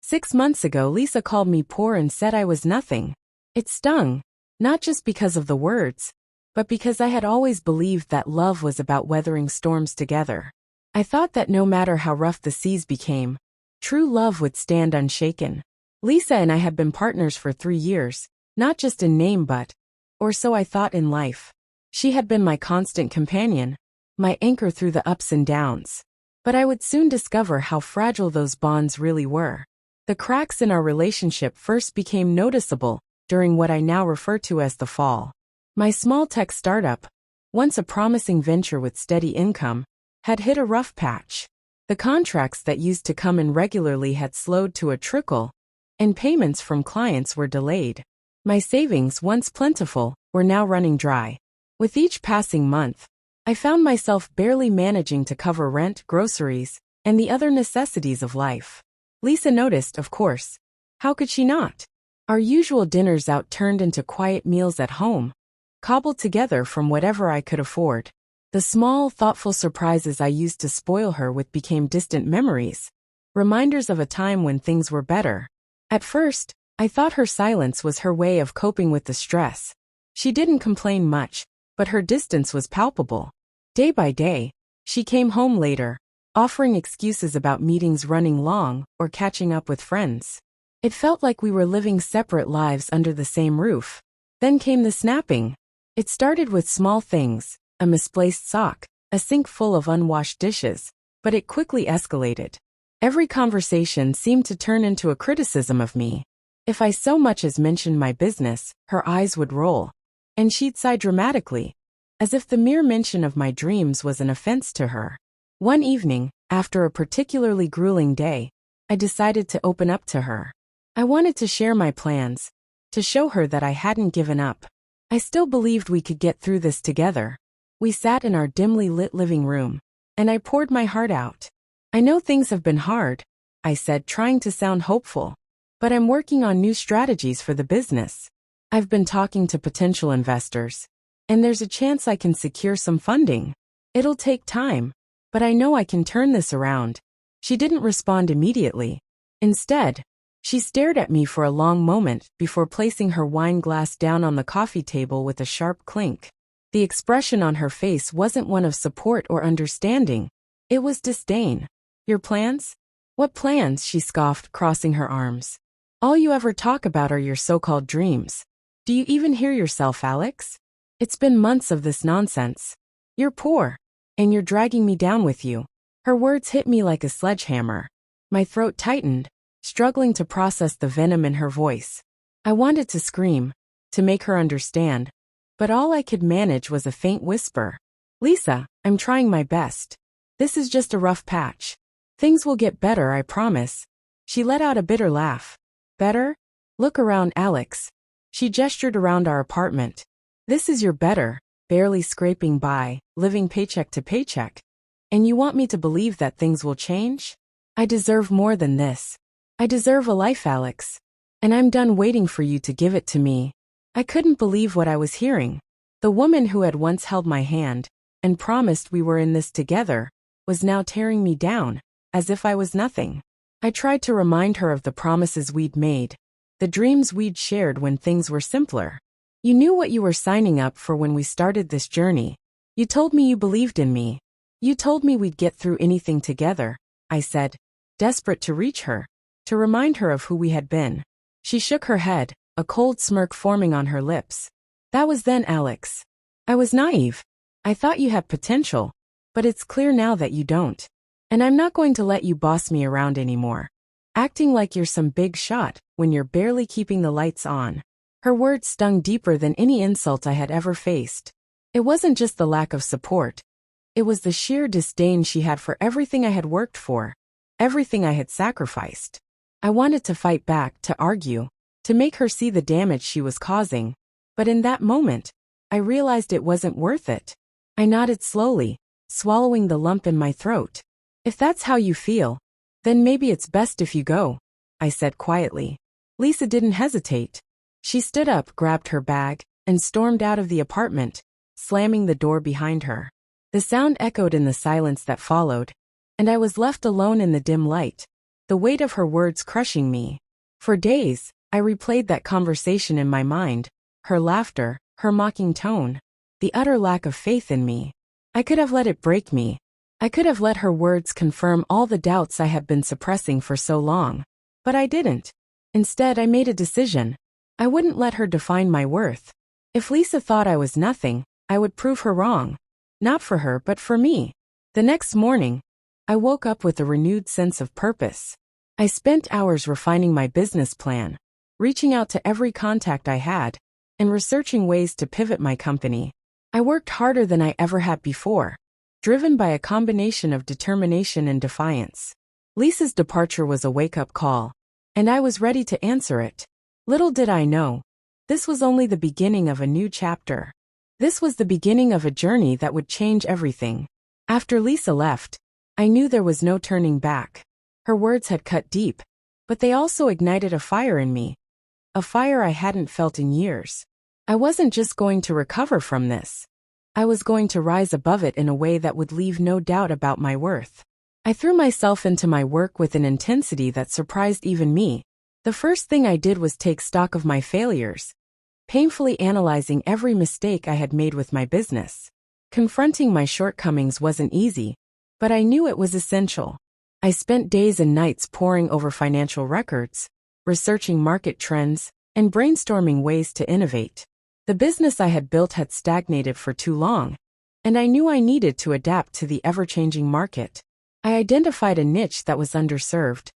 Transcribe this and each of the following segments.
6 months ago, Lisa called me poor and said I was nothing. It stung, not just because of the words, but because I had always believed that love was about weathering storms together. I thought that no matter how rough the seas became, true love would stand unshaken. Lisa and I had been partners for 3 years, not just in name or so I thought in life. She had been my constant companion, my anchor through the ups and downs. But I would soon discover how fragile those bonds really were. The cracks in our relationship first became noticeable during what I now refer to as the fall. My small tech startup, once a promising venture with steady income, had hit a rough patch. The contracts that used to come in regularly had slowed to a trickle, and payments from clients were delayed. My savings, once plentiful, were now running dry. With each passing month, I found myself barely managing to cover rent, groceries, and the other necessities of life. Lisa noticed, of course. How could she not? Our usual dinners out turned into quiet meals at home, cobbled together from whatever I could afford. The small, thoughtful surprises I used to spoil her with became distant memories, reminders of a time when things were better. At first, I thought her silence was her way of coping with the stress. She didn't complain much, but her distance was palpable. Day by day, she came home later, offering excuses about meetings running long or catching up with friends. It felt like we were living separate lives under the same roof. Then came the snapping. It started with small things, a misplaced sock, a sink full of unwashed dishes, but it quickly escalated. Every conversation seemed to turn into a criticism of me. If I so much as mentioned my business, her eyes would roll, and she'd sigh dramatically, as if the mere mention of my dreams was an offense to her. One evening, after a particularly grueling day, I decided to open up to her. I wanted to share my plans, to show her that I hadn't given up. I still believed we could get through this together. We sat in our dimly lit living room, and I poured my heart out. I know things have been hard, I said, trying to sound hopeful, but I'm working on new strategies for the business. I've been talking to potential investors, and there's a chance I can secure some funding. It'll take time, but I know I can turn this around. She didn't respond immediately. Instead, she stared at me for a long moment before placing her wine glass down on the coffee table with a sharp clink. The expression on her face wasn't one of support or understanding. It was disdain. Your plans? What plans? She scoffed, crossing her arms. All you ever talk about are your so-called dreams. Do you even hear yourself, Alex? It's been months of this nonsense. You're poor, and you're dragging me down with you. Her words hit me like a sledgehammer. My throat tightened, struggling to process the venom in her voice. I wanted to scream, to make her understand, but all I could manage was a faint whisper. Lisa, I'm trying my best. This is just a rough patch. Things will get better, I promise. She let out a bitter laugh. Better? Look around, Alex. She gestured around our apartment. This is your better, barely scraping by, living paycheck to paycheck. And you want me to believe that things will change? I deserve more than this. I deserve a life, Alex. And I'm done waiting for you to give it to me. I couldn't believe what I was hearing. The woman who had once held my hand and promised we were in this together was now tearing me down, as if I was nothing. I tried to remind her of the promises we'd made, the dreams we'd shared when things were simpler. You knew what you were signing up for when we started this journey. You told me you believed in me. You told me we'd get through anything together, I said, desperate to reach her, to remind her of who we had been. She shook her head, a cold smirk forming on her lips. That was then, Alex. I was naive. I thought you had potential, but it's clear now that you don't. And I'm not going to let you boss me around anymore, acting like you're some big shot when you're barely keeping the lights on. Her words stung deeper than any insult I had ever faced. It wasn't just the lack of support. It was the sheer disdain she had for everything I had worked for, everything I had sacrificed. I wanted to fight back, to argue, to make her see the damage she was causing. But in that moment, I realized it wasn't worth it. I nodded slowly, swallowing the lump in my throat. If that's how you feel, then maybe it's best if you go, I said quietly. Lisa didn't hesitate. She stood up, grabbed her bag, and stormed out of the apartment, slamming the door behind her. The sound echoed in the silence that followed, and I was left alone in the dim light, the weight of her words crushing me. For days, I replayed that conversation in my mind, her laughter, her mocking tone, the utter lack of faith in me. I could have let it break me. I could have let her words confirm all the doubts I had been suppressing for so long. But I didn't. Instead, I made a decision. I wouldn't let her define my worth. If Lisa thought I was nothing, I would prove her wrong. Not for her, but for me. The next morning, I woke up with a renewed sense of purpose. I spent hours refining my business plan, reaching out to every contact I had, and researching ways to pivot my company. I worked harder than I ever had before, driven by a combination of determination and defiance. Lisa's departure was a wake-up call, and I was ready to answer it. Little did I know, this was only the beginning of a new chapter. This was the beginning of a journey that would change everything. After Lisa left, I knew there was no turning back. Her words had cut deep, but they also ignited a fire in me. A fire I hadn't felt in years. I wasn't just going to recover from this. I was going to rise above it in a way that would leave no doubt about my worth. I threw myself into my work with an intensity that surprised even me. The first thing I did was take stock of my failures, painfully analyzing every mistake I had made with my business. Confronting my shortcomings wasn't easy, but I knew it was essential. I spent days and nights poring over financial records, researching market trends, and brainstorming ways to innovate. The business I had built had stagnated for too long, and I knew I needed to adapt to the ever-changing market. I identified a niche that was underserved,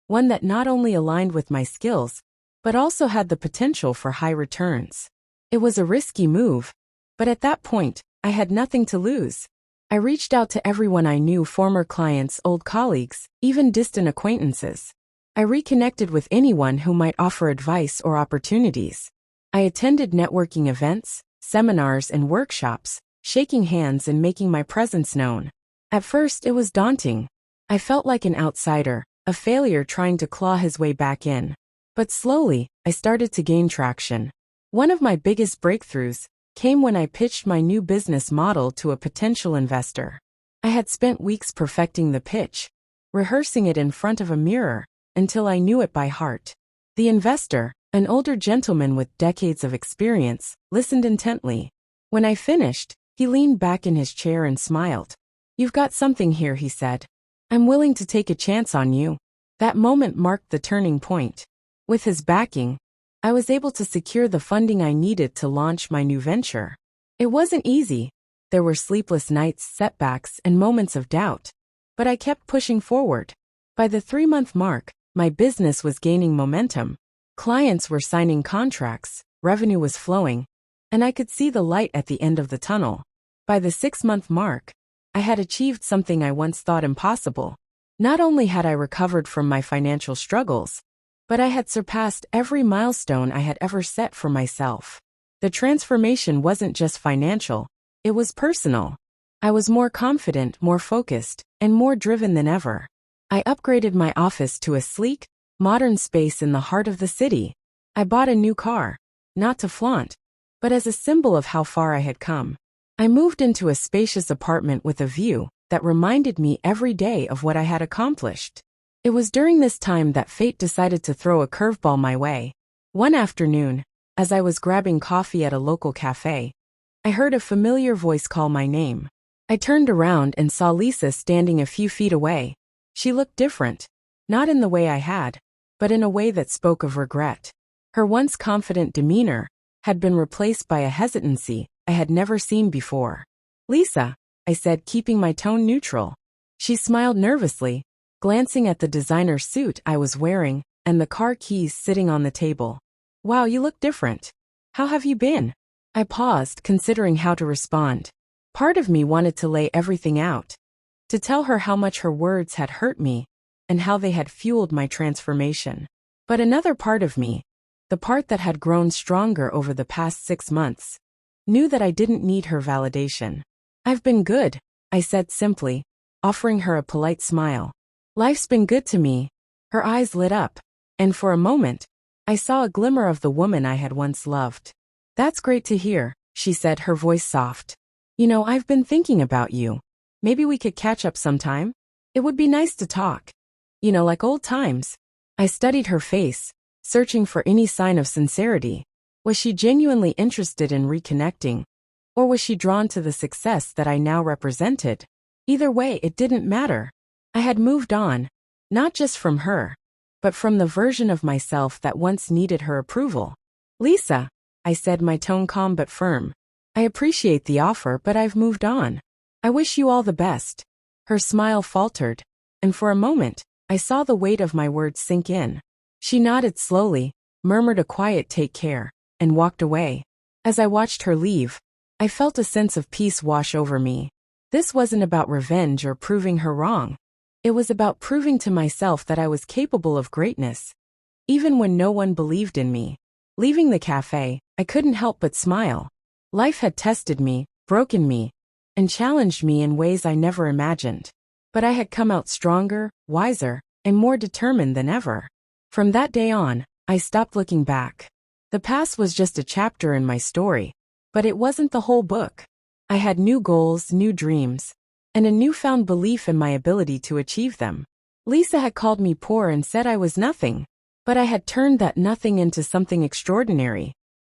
one that not only aligned with my skills, but also had the potential for high returns. It was a risky move, but at that point, I had nothing to lose. I reached out to everyone I knew, former clients, old colleagues, even distant acquaintances. I reconnected with anyone who might offer advice or opportunities. I attended networking events, seminars, and workshops, shaking hands and making my presence known. At first, it was daunting. I felt like an outsider, a failure trying to claw his way back in. But slowly, I started to gain traction. One of my biggest breakthroughs came when I pitched my new business model to a potential investor. I had spent weeks perfecting the pitch, rehearsing it in front of a mirror, until I knew it by heart. The investor, an older gentleman with decades of experience, listened intently. When I finished, he leaned back in his chair and smiled. "You've got something here," he said. "I'm willing to take a chance on you." That moment marked the turning point. With his backing, I was able to secure the funding I needed to launch my new venture. It wasn't easy. There were sleepless nights, setbacks, and moments of doubt. But I kept pushing forward. By the 3-month mark, my business was gaining momentum. Clients were signing contracts, revenue was flowing, and I could see the light at the end of the tunnel. By the 6-month mark, I had achieved something I once thought impossible. Not only had I recovered from my financial struggles, but I had surpassed every milestone I had ever set for myself. The transformation wasn't just financial, it was personal. I was more confident, more focused, and more driven than ever. I upgraded my office to a sleek, modern space in the heart of the city. I bought a new car, not to flaunt, but as a symbol of how far I had come. I moved into a spacious apartment with a view that reminded me every day of what I had accomplished. It was during this time that fate decided to throw a curveball my way. One afternoon, as I was grabbing coffee at a local cafe, I heard a familiar voice call my name. I turned around and saw Lisa standing a few feet away. She looked different, not in the way I had, but in a way that spoke of regret. Her once confident demeanor had been replaced by a hesitancy I had never seen before. "Lisa," I said, keeping my tone neutral. She smiled nervously, glancing at the designer suit I was wearing and the car keys sitting on the table. "Wow, you look different. How have you been?" I paused, considering how to respond. Part of me wanted to lay everything out, to tell her how much her words had hurt me and how they had fueled my transformation. But another part of me, the part that had grown stronger over the past 6 months, knew that I didn't need her validation. "I've been good," I said simply, offering her a polite smile. "Life's been good to me." Her eyes lit up, and for a moment, I saw a glimmer of the woman I had once loved. "That's great to hear," she said, her voice soft. "You know, I've been thinking about you. Maybe we could catch up sometime? It would be nice to talk." Like old times. I studied her face, searching for any sign of sincerity. Was she genuinely interested in reconnecting? Or was she drawn to the success that I now represented? Either way, it didn't matter. I had moved on, not just from her, but from the version of myself that once needed her approval. Lisa, I said, my tone calm but firm. I appreciate the offer, but I've moved on. I wish you all the best. Her smile faltered, and for a moment, I saw the weight of my words sink in. She nodded slowly, murmured a quiet take care, and walked away. As I watched her leave, I felt a sense of peace wash over me. This wasn't about revenge or proving her wrong. It was about proving to myself that I was capable of greatness, even when no one believed in me. Leaving the cafe, I couldn't help but smile. Life had tested me, broken me, and challenged me in ways I never imagined. But I had come out stronger, wiser, and more determined than ever. From that day on, I stopped looking back. The past was just a chapter in my story, but it wasn't the whole book. I had new goals, new dreams, and a newfound belief in my ability to achieve them. Lisa had called me poor and said I was nothing, but I had turned that nothing into something extraordinary.